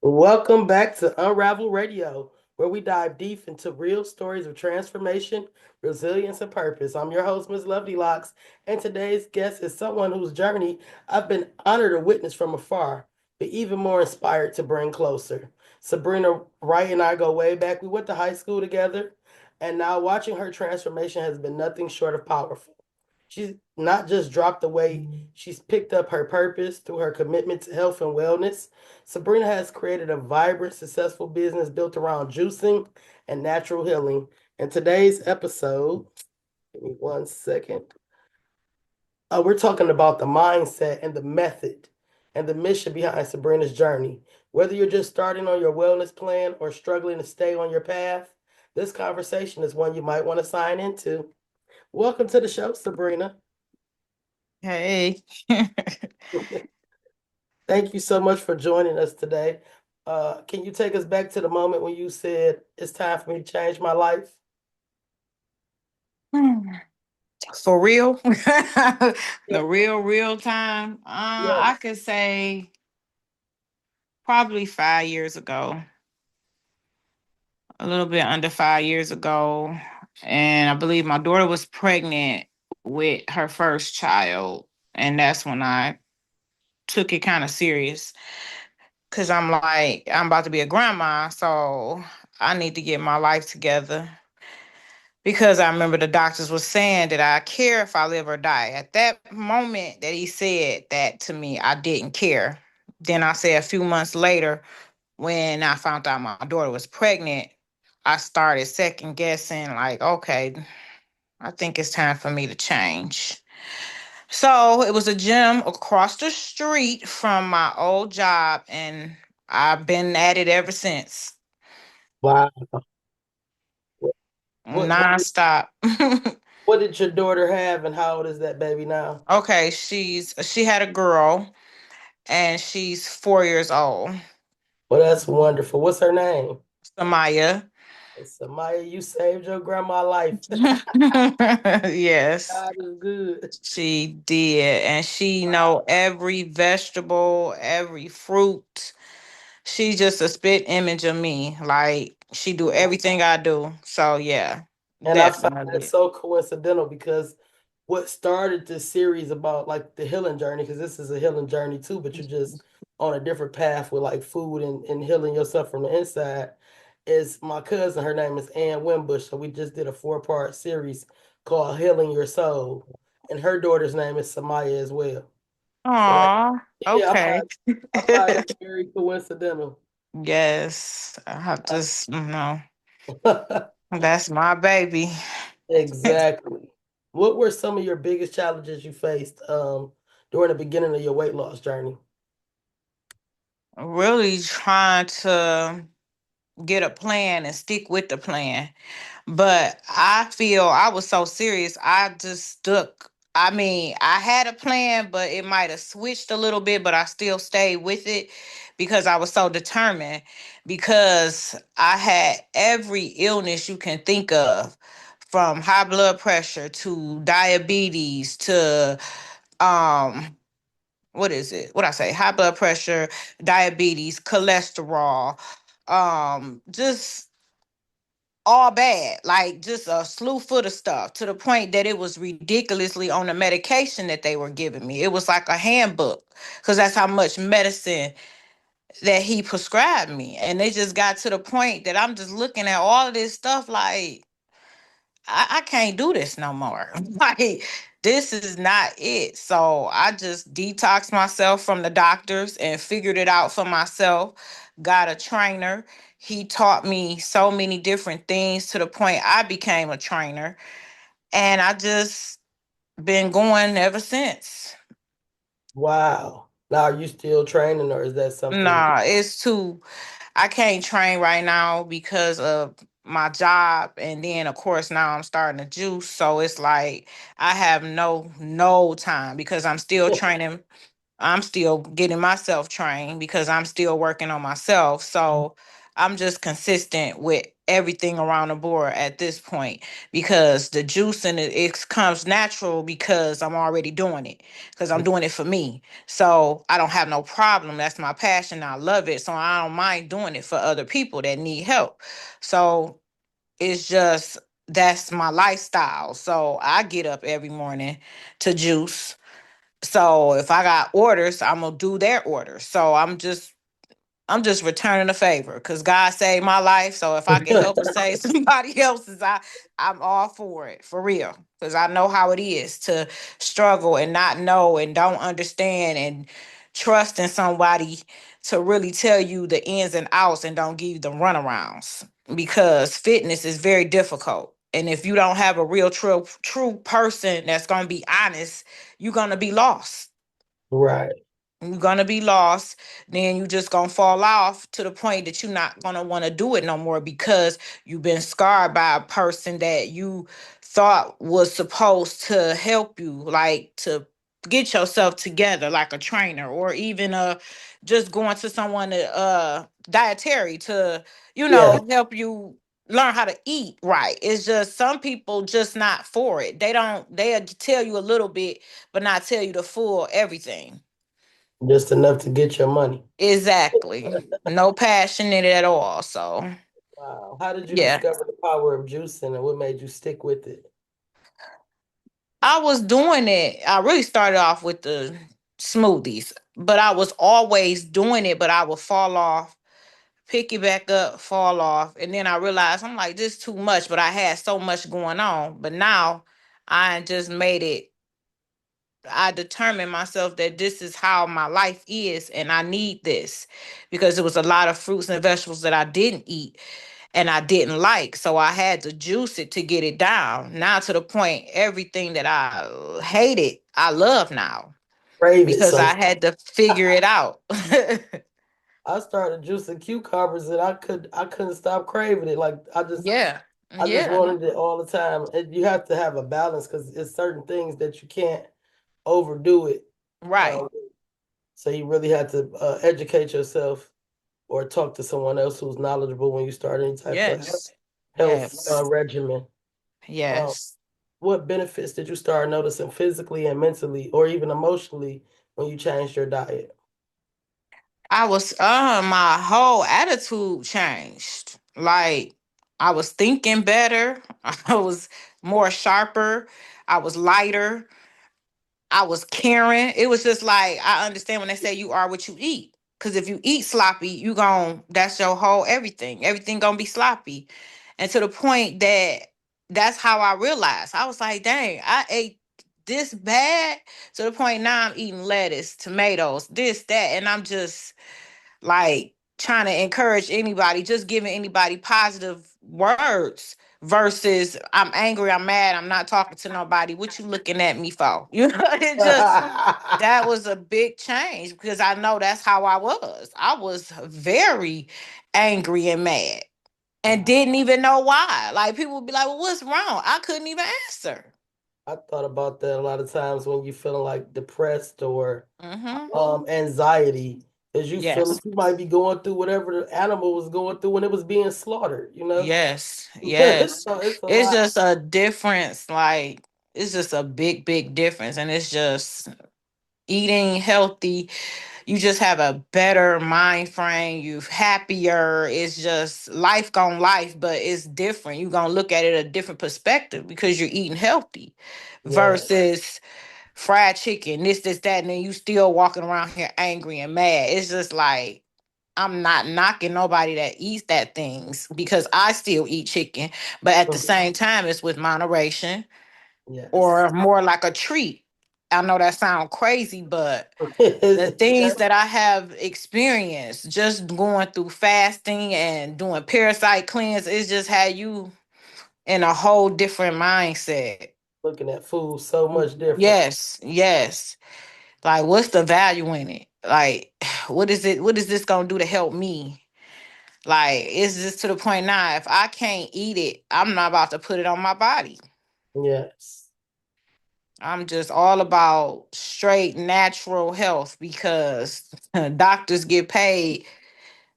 Welcome back to Unraveled Radio, where we dive deep into real stories of transformation, resilience, and purpose. I'm your host, MsLovelyLocs, and today's guest is someone whose journey I've been honored to witness from afar, but even more inspired to bring closer. Sabrina Wright and I go way back. We went to high school together, and now watching her transformation has been nothing short of powerful. She's not just dropped the weight, she's picked up her purpose through her commitment to health and wellness. Sabrina has created a vibrant, successful business built around juicing and natural healing. In today's episode, give me 1 second. We're talking about the mindset and the method and the mission behind Sabrina's journey. Whether you're just starting on your wellness plan or struggling to stay on your path, this conversation is one you might want to sign into. Welcome to the show, Sabrina. Hey. Thank you so much for joining us today. Can you take us back to the moment when you said it's time for me to change my life? For real? Yeah, The real time? yeah. I could say probably 5 years ago, a little bit under 5 years ago. And I believe my daughter was pregnant with her first child. And that's when I took it kind of serious. Cause I'm like, I'm about to be a grandma, so I need to get my life together. Because I remember the doctors were saying that I care if I live or die. At that moment that he said that to me, I didn't care. Then I say a few months later, when I found out my daughter was pregnant, I started second guessing, like, okay, I think it's time for me to change. So it was a gym across the street from my old job, and I've been at it ever since, Wow. What did, nonstop. what did your daughter have, and how old is that baby now? Okay, she had a girl, and she's 4 years old. Well, that's wonderful. What's her name? Samaya. Samaya, you saved your grandma life. Yes, God is good. she did, and she Wow. know every vegetable, every fruit. She's just a spit image of me. Like she do everything I do. So yeah, And I found that definitely. so coincidental because what started this series about like the healing journey, because this is a healing journey too, but you're just on a different path with like food and healing yourself from the inside, is my cousin. Her name is Ann Wimbush. So we just did a 4-part series called Healing Your Soul. And her daughter's name is Samaya as well. So like, Aw, yeah, okay. I find that very coincidental. Yes, I have to, that's my baby. Exactly. What were some of your biggest challenges you faced during the beginning of your weight loss journey? Really trying to get a plan and stick with the plan. But I feel I was so serious, I just stuck. I mean, I had a plan, but it might have switched a little bit, but I still stayed with it because I was so determined. Because I had every illness you can think of, from high blood pressure to diabetes to um what is it? What I say? High blood pressure, diabetes, cholesterol, just all bad, like just a slew foot of stuff to the point that it was ridiculously on the medication that they were giving me. It was like a handbook because that's how much medicine that he prescribed me. And they just got to the point that I'm just looking at all of this stuff like, I can't do this no more. Like, this is not it. So I just detoxed myself from the doctors and figured it out for myself. Got a trainer. He taught me so many different things to the point I became a trainer. And I just been going ever since. Wow. Now, are you still training or is that something? Nah, it's too, I can't train right now because of my job, and then of course now I'm starting to juice, so it's like I have no time because I'm still training. I'm still getting myself trained because I'm still working on myself. So I'm just consistent with everything around the board at this point because the juice and it comes natural because I'm already doing it because I'm doing it for me. So I don't have no problem. That's my passion. I love it. So I don't mind doing it for other people that need help. So it's just that's my lifestyle. So I get up every morning to juice. So if I got orders, I'm gonna do their orders. So I'm just returning a favor because God saved my life. So if I can help or save somebody else's, I'm all for it, for real. Because I know how it is to struggle and not know and don't understand and trust in somebody to really tell you the ins and outs and don't give you the runarounds. Because fitness is very difficult. And if you don't have a real true person that's gonna be honest, you're gonna be lost. Right. You're gonna be lost. Then you just gonna fall off to the point that you're not gonna want to do it no more because you've been scarred by a person that you thought was supposed to help you, like to get yourself together, like a trainer, or even just going to someone dietary to Yeah. help you learn how to eat right. It's just some people just not for it. They'll tell you a little bit, but not tell you the full everything. Just enough to get your money. Exactly. No passion in it at all. So, Wow. How did you yeah. discover the power of juicing and what made you stick with it? I was doing it. I really started off with the smoothies, but I was always doing it, but I would fall off, pick it back up, fall off. And then I realized I'm like, this is too much, but I had so much going on. But now I just made it, I determined myself that this is how my life is and I need this because there was a lot of fruits and vegetables that I didn't eat and I didn't like. So I had to juice it to get it down. Now to the point, everything that I hated, I love now Crave it because some. I had to figure it out. I started juicing cucumbers and I couldn't stop craving it. Like Yeah. I just Yeah. wanted it all the time. And you have to have a balance because it's certain things that you can't overdo it. Right. Um, so you really have to educate yourself or talk to someone else who's knowledgeable when you start any type of Yes. health Yes. regimen. Um, Yes. what benefits did you start noticing physically and mentally, or even emotionally, when you changed your diet? I was my whole attitude changed. Like I was thinking better. I was more sharper. I was lighter. I was caring. It was just like I understand when they say you are what you eat. Cause if you eat sloppy, you gon' that's your whole everything. Everything gonna be sloppy. And to the point that that's how I realized. I was like, dang, I ate this bad to the point now I'm eating lettuce, tomatoes, this, that, and I'm just like trying to encourage anybody, just giving anybody positive words versus I'm angry, I'm mad, I'm not talking to nobody. What you looking at me for? It just that was a big change because I know that's how I was. I was very angry and mad and Wow. didn't even know why. Like people would be like, "Well, what's wrong?" I couldn't even answer. I thought about that a lot of times when you feeling like depressed or Mhm. anxiety, as you feel Yes. like you might be going through whatever the animal was going through when it was being slaughtered, you know? Yes. Yes. So it's a It's lot. just a difference. Like it's just a big, big difference, and it's just eating healthy. You just have a better mind frame. You happier. It's just life gone life, but it's different. You're gonna look at it a different perspective because you're eating healthy Yeah. versus fried chicken, this, that, and then you still walking around here angry and mad. It's just like I'm not knocking nobody that eats that things because I still eat chicken, but at the same time, it's with moderation Yes. or more like a treat. I know that sounds crazy, but the things That that I have experienced just going through fasting and doing parasite cleanse, it's just had you in a whole different mindset. looking at food so much different. Yes, yes. Like, what's the value in it? Like, what is it? What is this gonna do to help me? Like, it's just to the point now. If I can't eat it, I'm not about to put it on my body. Yes. I'm just all about straight natural health because doctors get paid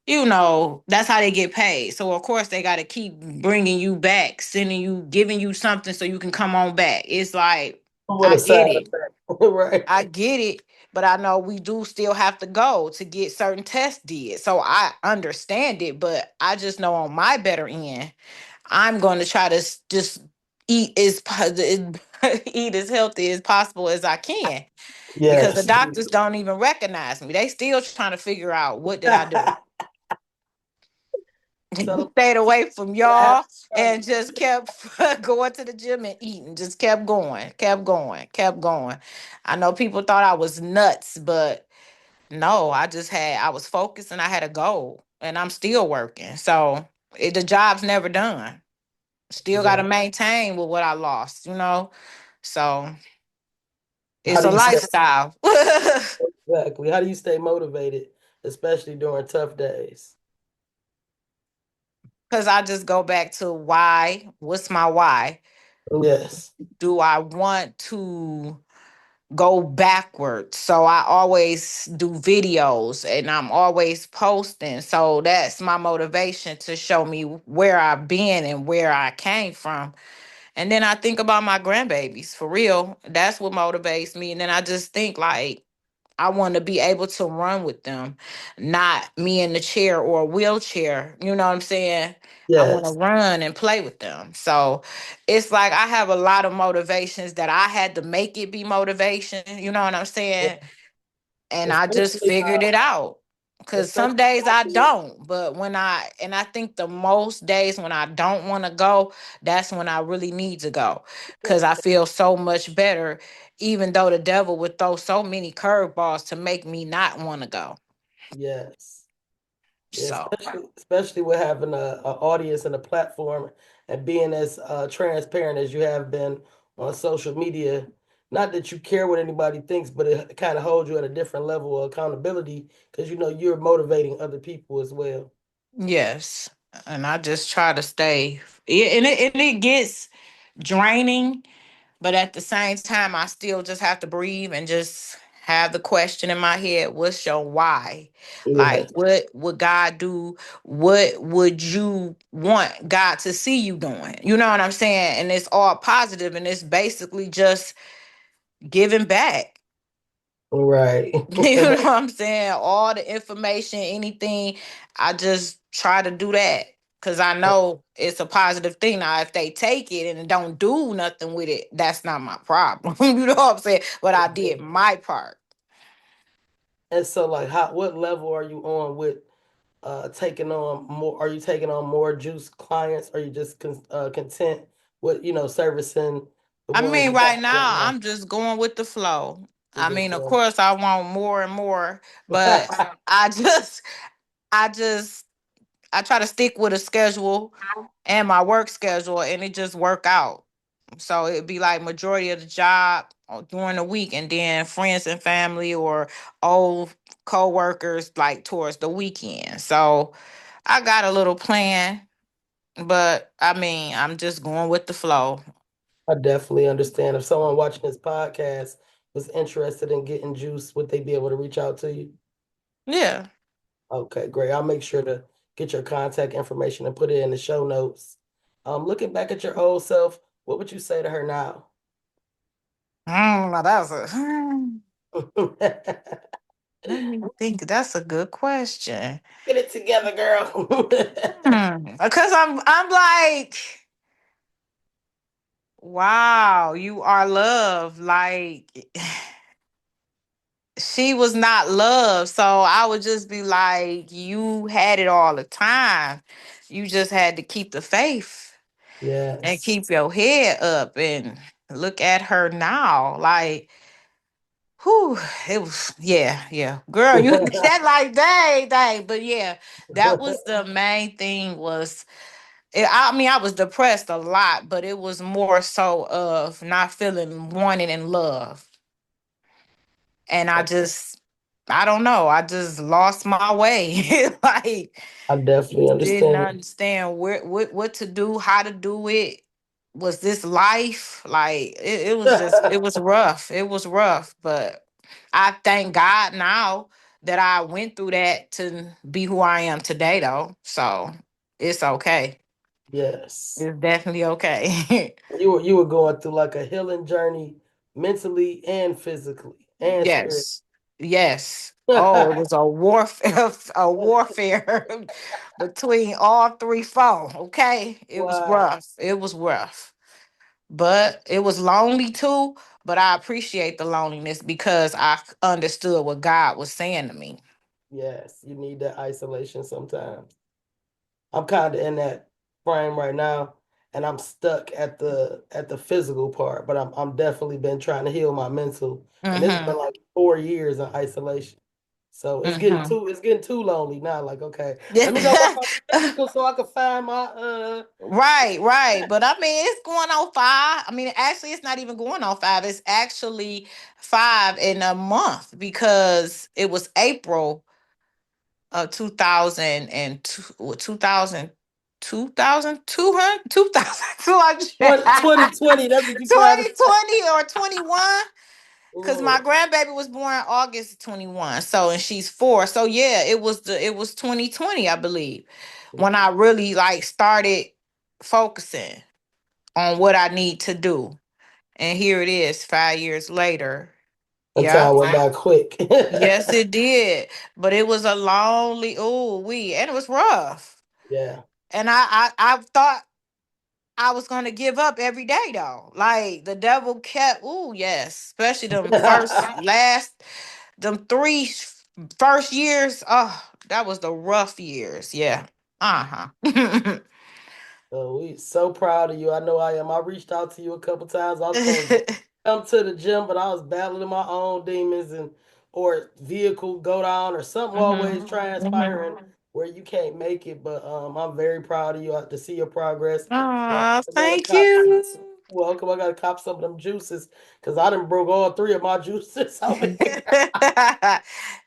that's how they get paid. So of course they got to keep bringing you back, sending you, giving you something so you can come on back. It's like, What I a side get it. effect. Right. I get it, but I know we do still have to go to get certain tests did. So I understand it, but I just know on my better end, I'm going to try to just eat eat as healthy as possible as I can, because the Yes. doctors don't even recognize me. They still trying to figure out what did I do. Tell them Stayed away from I have y'all trouble. and just kept going to the gym and eating. Just kept going, kept going, kept going. I know people thought I was nuts, but no, I was focused and I had a goal and I'm still working. So the job's never done. Still got to Exactly. maintain with what I lost. So How it's do a you stay lifestyle. exactly? How do you stay motivated, especially during tough days? Because I just go back to why. What's my why? Yes. Do I want to go backwards? So I always do videos and I'm always posting. So that's my motivation to show me where I've been and where I came from. And then I think about my grandbabies for real. That's what motivates me. And then I just think like, I want to be able to run with them, not me in the chair or a wheelchair. You know what I'm saying? I want to Yes. run and play with them. So it's like I have a lot of motivations that I had to make it be motivation. You know what I'm saying? And I just Especially figured it out. Cause some especially days I don't, but I think the most days when I don't want to go, that's when I really need to go. Cause I feel so much better, even though the devil would throw so many curveballs to make me not want to go. yes. Yeah, So especially with having a audience and a platform and being as transparent as you have been on social media. Not that you care what anybody thinks, but it kind of holds you at a different level of accountability because you know you're motivating other people as well. yes. And I just try to stay, and it gets draining. But at the same time, I still just have to breathe and just have the question in my head, what's your why? Like, Yes, what would God do? What would you want God to see you doing? You know what I'm saying? And it's all positive and it's basically just giving back. right. You know what I'm saying? All the information, anything, I just try to do that because I know it's a positive thing. Now, if they take it and don't do nothing with it, that's not my problem. You know what I'm saying? But I did my part. And so, like, what level are you on with taking on more? Are you taking on more juice clients? Are you just content with servicing the I ones mean, you right have right now, now? I'm just going with the flow. With I the mean, of flow. course, I want more and more, but I just, I just, I try to stick with a schedule and my work schedule, and it just work out. So it'd be like majority of the job during the week, and then friends and family or old co-workers like towards the weekend. So I got a little plan, but I mean, I'm just going with the flow. I definitely understand. If someone watching this podcast was interested in getting juice, would they be able to reach out to you? Yeah. Okay, great. I'll make sure to get your contact information and put it in the show notes. Looking back at your old self, what would you say to her now? Now that's a let me think. That's a good question. Get it together, girl. Because I'm like, wow, you are love. Like she was not loved. So I would just be like, you had it all the time. You just had to keep the faith and Yes. keep your head up and look at her now. Like, whew, it was, yeah, yeah. Girl, you said like, dang, dang. But yeah, that was the main thing was, I mean, I was depressed a lot, but it was more so of not feeling wanted and loved. And I don't know, I just lost my way. Like, I definitely didn't understand. understand what to do, how to do it. Was this life? Like, it was just, it was rough. It was rough. But I thank God now. that I went through that to be who I am today, though. So it's okay. Yes. It's definitely okay. You were going through like a healing journey mentally and physically and spiritually. Yes. Yes. Oh, it was a warfare, a warfare between all three four. Okay. It was Wow. rough. It was rough. But it was lonely too. But I appreciate the loneliness because I understood what God was saying to me. Yes, you need that isolation sometimes. I'm kind of in that frame right now, and I'm stuck at the physical part, but I'm definitely been trying to heal my mental, and it's been Mm-hmm. like 4 years in isolation. So Mm-hmm. it's getting too lonely now. Like, okay, let me go work on the physical so I can find my Right, right. But I mean, it's going on five. I mean, actually, it's not even going on five. It's actually 5 in a month because it was April of 2002, 2000, 2020. That's what you trying to say. 2020 or 21. Because my Mm, grandbaby was born August 21. So, and she's 4. So yeah, it was 2020, I believe, when I really like started focusing on what I need to do. And here it is 5 years later. the Yeah. time went by quick. Yes, it did. But it was a lonely, and it was rough. Yeah. And I thought I was gonna give up every day though. Like the devil kept, yes, especially them them first years. Oh, that was the rough years. Yeah. Uh-huh. We so proud of you. I know I am. I reached out to you a couple times. I was supposed to come to the gym, but I was battling my own demons and or vehicle go down or something hmm always transpiring where you can't make it. But I'm very proud of you to see your progress. And Oh, I gotta thank cop some. you. Welcome. I gotta cop some of them juices because I done broke all three of my juices over here.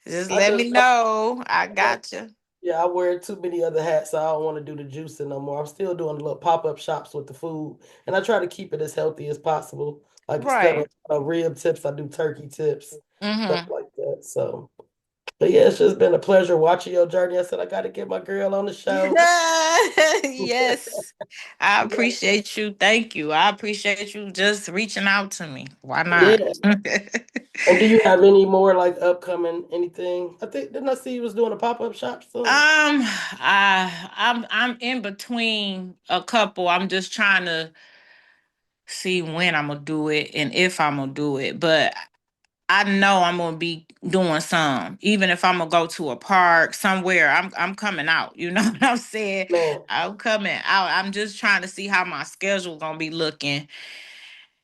Just I let just me know. I got you. yeah, I wear too many other hats, so I don't want to do the juicing no more. I'm still doing little pop-up shops with the food, and I try to keep it as healthy as possible. Like instead of Right. rib tips, I do turkey tips, stuff Mm-hmm. like that. So, but yeah, it's just been a pleasure watching your journey. I said I got to get my girl on the show. Yes. I appreciate you. Thank you. I appreciate you just reaching out to me. Why not? Yeah. And do you have any more like upcoming anything? I think didn't I see you was doing a pop-up shop soon? I'm in between a couple. I'm just trying to see when I'm gonna do it and if I'm gonna do it. But I know I'm gonna be doing some, even if I'm gonna go to a park somewhere. I'm coming out. You know what I'm saying? Man, I'm coming out. I'm just trying to see how my schedule gonna be looking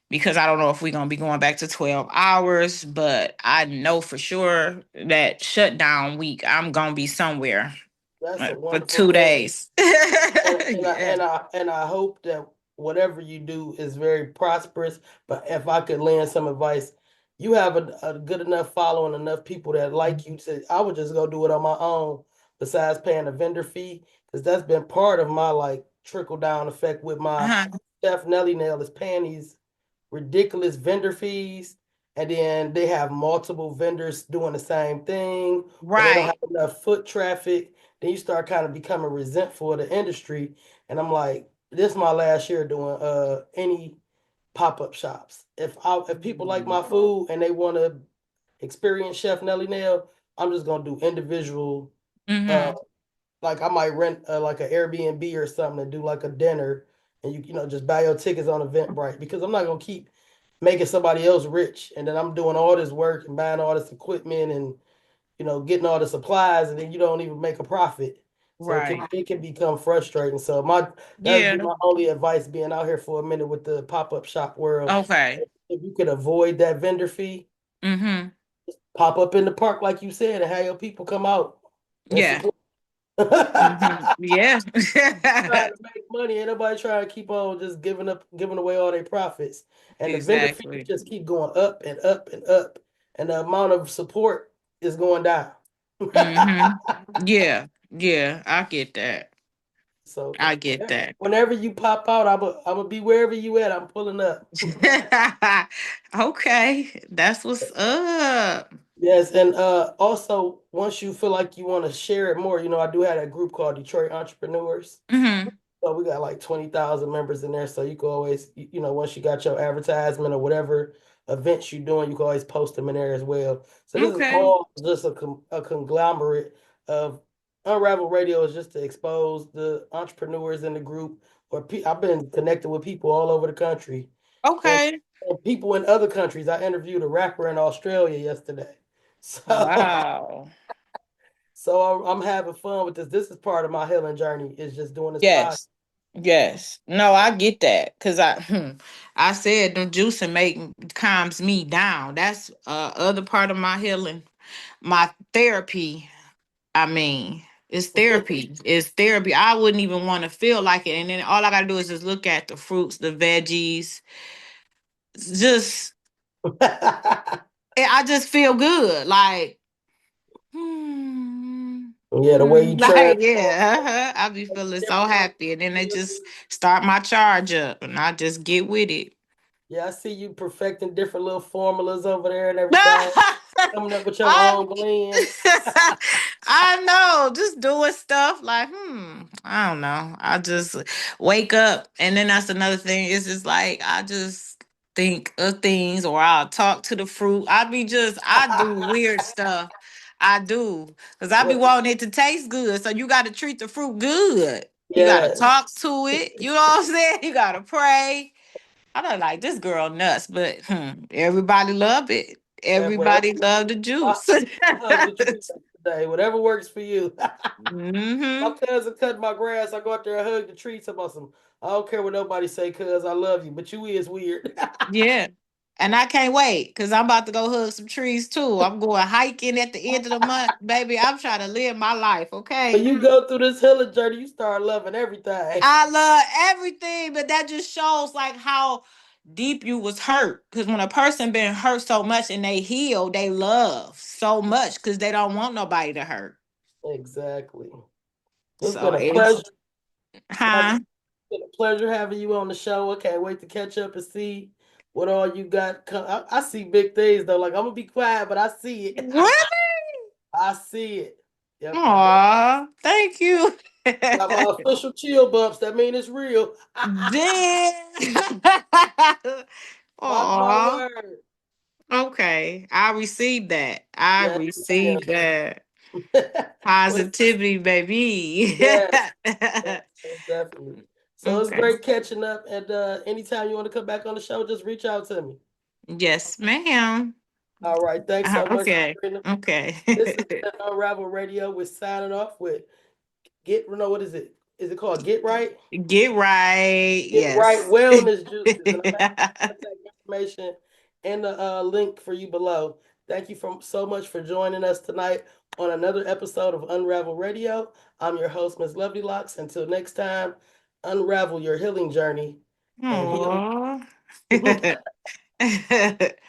because I don't know if we're gonna be going back to 12 hours, but I know for sure that shutdown week I'm gonna be somewhere that's a for wonderful two thing. days. and and I Yeah. and I and I hope that whatever you do is very prosperous. But if I could lend some advice, you have a good enough following, enough people that like you to. I would just go do it on my own. Besides paying a vendor fee, because that's been part of my like trickle down effect with my Uh-huh. chef Nelly Nail is paying these ridiculous vendor fees, and then they have multiple vendors doing the same thing, or they don't have Right. enough foot traffic. Then you start kind of becoming resentful of the industry. And I'm like, this is my last year doing any pop-up shops. If people like my food and they want to experience Chef Nelly Nail, I'm just gonna do individual uh Mm-hmm. like I might rent like an Airbnb or something and do like a dinner, and you just buy your tickets on Eventbrite because I'm not gonna keep making somebody else rich and then I'm doing all this work and buying all this equipment and getting all the supplies and then you don't even make a profit. So Right. it can become frustrating. So my that'd be Yeah. my only advice being out here for a minute with the pop-up shop world. Okay. If you could avoid that vendor fee, Mm-hmm. pop up in the park like you said and have your people come out and Yeah. support. Mm-hmm. Yeah. Trying to make money. Ain't nobody trying to keep on just giving away all their profits. And the vendor fees Exactly. just keep going up and up and up. And the amount of support is going down. Mm-hmm. Yeah. Yeah. I get that. So I get that. whenever you pop out, I'm gonna be wherever you at. I'm pulling up. Okay. That's what's up. Yes, and also once you feel like you want to share it more, I do have a group called Detroit Entrepreneurs. Hmm. So we got like 20,000 members in there. So you can always, once you got your advertisement or whatever events you're doing, you can always post them in there as well. So this is Okay. all just a conglomerate of Unravel Radio is just to expose the entrepreneurs in the group. I've been connected with people all over the country and, Okay. and people in other countries. I interviewed a rapper in Australia yesterday. So Wow. so I'm having fun with this. This is part of my healing journey is just doing this podcast. Yes. Yes. No, I get that. Cause I said the juicing calms me down. That's other part of my healing. My therapy. I mean, it's therapy. It's therapy. I wouldn't even want to feel like it. And then all I gotta do is just look at the fruits, the veggies. Just I just feel good. Like, Yeah, the way you like, transform. yeah, I be feeling so happy. And then they just start my charge up and I just get with it. Yeah, I see you perfecting different little formulas over there and everything, coming up with your I own blend. I know, just doing stuff like, I don't know. I just wake up and then that's another thing. It's just like I just think of things or I'll talk to the fruit. I do weird stuff. I do. Because I be What? wanting it to taste good. So you gotta treat the fruit good. You gotta Yes. talk to it. You know what I'm saying? You gotta pray. I don't like this girl nuts, but everybody love it. Whatever. Everybody love the I, juice. I hug the tree today. Whatever works for you. My Hmm. cousin cut my grass. I go out there and hug the tree. About some. I don't care what nobody say, cuz I love you, but you is weird. Yeah. And I can't wait because I'm about to go hug some trees too. I'm going hiking at the end of the month, baby. I'm trying to live my life, When okay? you go through this healing journey, you start loving everything. I love everything, but that just shows like how deep you was hurt. Because when a person been hurt so much and they heal, they love so much because they don't want nobody to hurt. Exactly. It's So been a pleasure it's having huh? been a pleasure having you on the show. I can't wait to catch up and see what all you got. I see big things though. Like I'm gonna be quiet, but I see it. Really? I see it. Yep, I Aw, thank you. got my official chill bumps. That mean it's real. Damn. Mark my Aw. word. Okay. I received that. I Yes, ma'am. received that. Well, Positivity, baby. yes, yes, most definitely. So it's Okay. great catching up. And anytime you want to come back on the show, just reach out to me. Yes, ma'am. All right. Thanks so much, Okay. Sabrina. This has Okay. been Unravel Radio. We're signing off with no, what is it? Is it called Get Right? Get right. Fit Wright Yes. Wellness Juices. And I'm going to have contact information and the link for you below. Thank you so much for joining us tonight on another episode of Unravel Radio. I'm your host, MsLovelyLocs. Until next time, unravel your healing journey and heal. Aw.